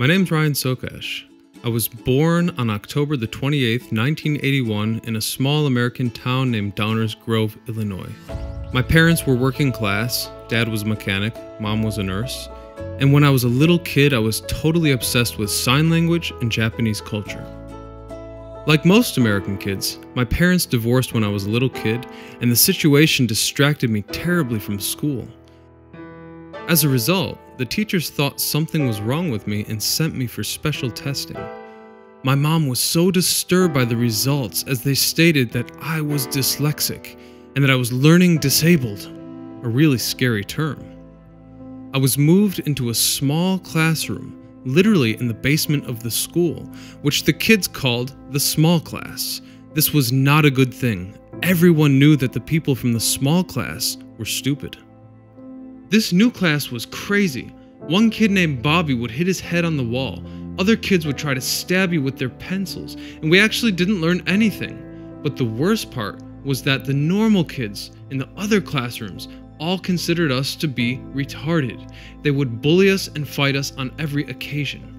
My name's Ryan Socash. I was born on October the 28th, 1981 in a small American town named Downers Grove, Illinois. My parents were working class, dad was a mechanic, mom was a nurse, and when I was a little kid I was totally obsessed with sign language and Japanese culture. Like most American kids, my parents divorced when I was a little kid, and the situation distracted me terribly from school. As a result, the teachers thought something was wrong with me and sent me for special testing. My mom was so disturbed by the results as they stated that I was dyslexic and that I was learning disabled, a really scary term. I was moved into a small classroom, literally in the basement of the school, which the kids called the small class. This was not a good thing. Everyone knew that the people from the small class were stupid. This new class was crazy. One kid named Bobby would hit his head on the wall. Other kids would try to stab you with their pencils, and we actually didn't learn anything. But the worst part was that the normal kids in the other classrooms all considered us to be retarded. They would bully us and fight us on every occasion.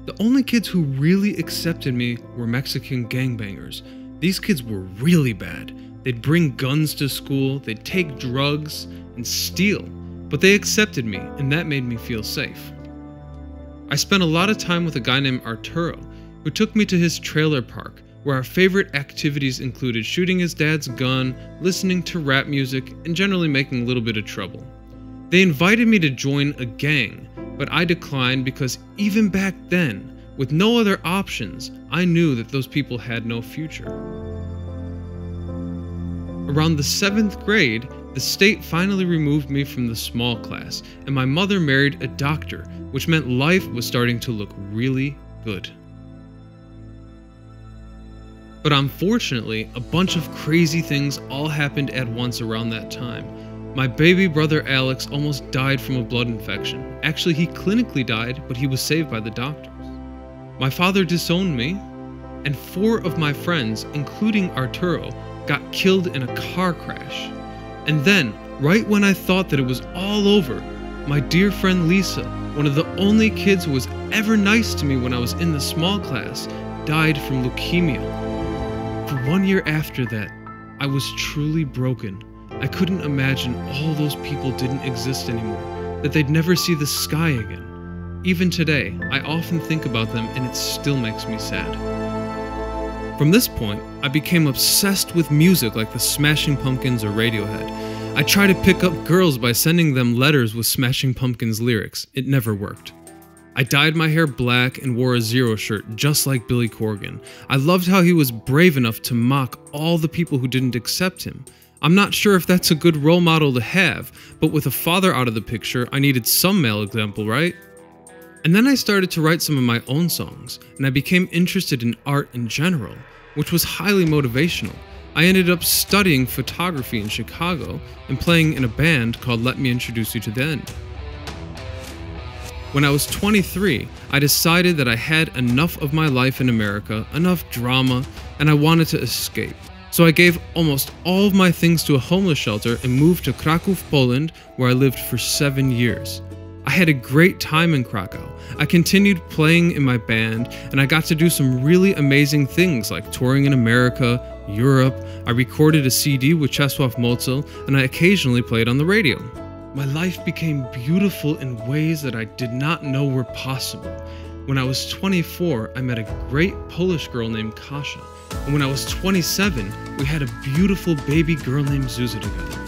The only kids who really accepted me were Mexican gangbangers. These kids were really bad. They'd bring guns to school, they'd take drugs, and steal. But they accepted me, and that made me feel safe. I spent a lot of time with a guy named Arturo, who took me to his trailer park, where our favorite activities included shooting his dad's gun, listening to rap music, and generally making a little bit of trouble. They invited me to join a gang, but I declined because even back then, with no other options, I knew that those people had no future. Around the 7th grade, the state finally removed me from the small class, and my mother married a doctor, which meant life was starting to look really good. But unfortunately, a bunch of crazy things all happened at once around that time. My baby brother Alex almost died from a blood infection. Actually, he clinically died, but he was saved by the doctors. My father disowned me, and 4 of my friends, including Arturo, got killed in a car crash. And then, right when I thought that it was all over, my dear friend Lisa, one of the only kids who was ever nice to me when I was in the small class, died from leukemia. For 1 year after that, I was truly broken. I couldn't imagine all those people didn't exist anymore, that they'd never see the sky again. Even today, I often think about them and it still makes me sad. From this point, I became obsessed with music like the Smashing Pumpkins or Radiohead. I tried to pick up girls by sending them letters with Smashing Pumpkins lyrics. It never worked. I dyed my hair black and wore a Zero shirt just like Billy Corgan. I loved how he was brave enough to mock all the people who didn't accept him. I'm not sure if that's a good role model to have, but with a father out of the picture, I needed some male example, right? And then I started to write some of my own songs, and I became interested in art in general, which was highly motivational. I ended up studying photography in Chicago and playing in a band called Let Me Introduce You to the End. When I was 23, I decided that I had enough of my life in America, enough drama, and I wanted to escape. So I gave almost all of my things to a homeless shelter and moved to Krakow, Poland, where I lived for 7 years. I had a great time in Krakow. I continued playing in my band, and I got to do some really amazing things like touring in America, Europe. I recorded a CD with Czesław Mocel, and I occasionally played on the radio. My life became beautiful in ways that I did not know were possible. When I was 24, I met a great Polish girl named Kasia, and when I was 27, we had a beautiful baby girl named Zuza together.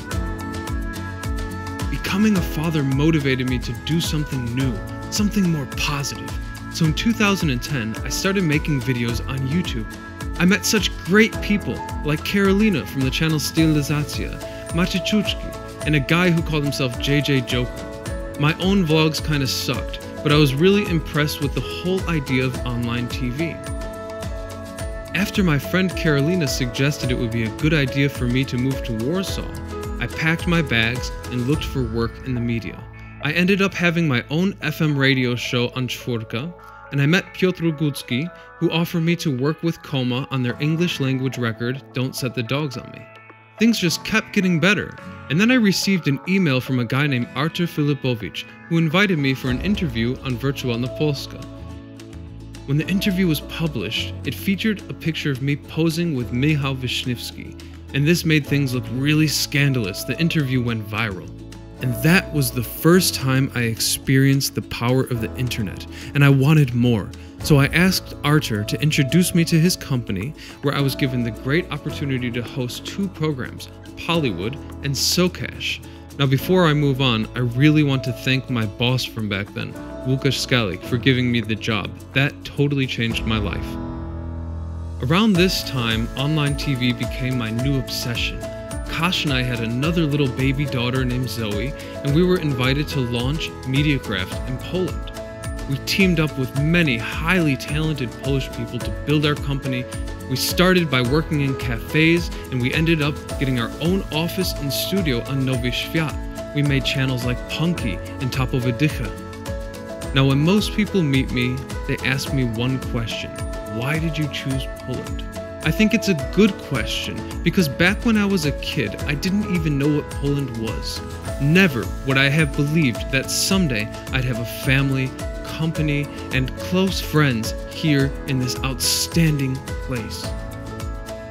Becoming a father motivated me to do something new, something more positive. So in 2010, I started making videos on YouTube. I met such great people like Karolina from the channel Stylizacja, Maciej, and a guy who called himself JJ Joker. My own vlogs kinda sucked, but I was really impressed with the whole idea of online TV. After my friend Karolina suggested it would be a good idea for me to move to Warsaw, I packed my bags and looked for work in the media. I ended up having my own FM radio show on Czwórka, and I met Piotr Gucki, who offered me to work with Koma on their English language record, Don't Set the Dogs on Me. Things just kept getting better. And then I received an email from a guy named Artur Filipowicz, who invited me for an interview on Wirtualna Polska. When the interview was published, it featured a picture of me posing with Michał Wiśniewski, and this made things look really scandalous. The interview went viral. And that was the first time I experienced the power of the internet, and I wanted more. So I asked Artur to introduce me to his company, where I was given the great opportunity to host 2 programs, Hollywood and Socash. Now before I move on, I really want to thank my boss from back then, Łukasz Skalik, for giving me the job. That totally changed my life. Around this time, online TV became my new obsession. Kash and I had another little baby daughter named Zoe, and we were invited to launch Mediakraft in Poland. We teamed up with many highly talented Polish people to build our company. We started by working in cafes, and we ended up getting our own office and studio on Nowy Świat. We made channels like Punky and Topowe Dycha. Now when most people meet me, they ask me one question: why did you choose Poland? I think it's a good question, because back when I was a kid, I didn't even know what Poland was. Never would I have believed that someday I'd have a family, company, and close friends here in this outstanding place.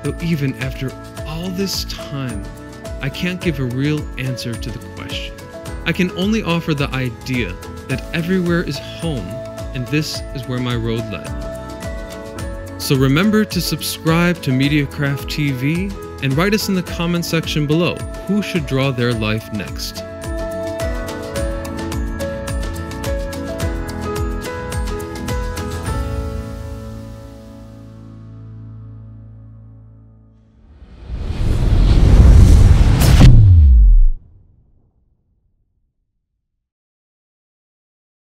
Though even after all this time, I can't give a real answer to the question. I can only offer the idea that everywhere is home, and this is where my road led. So remember to subscribe to Mediakraft TV and write us in the comment section below who should draw their life next.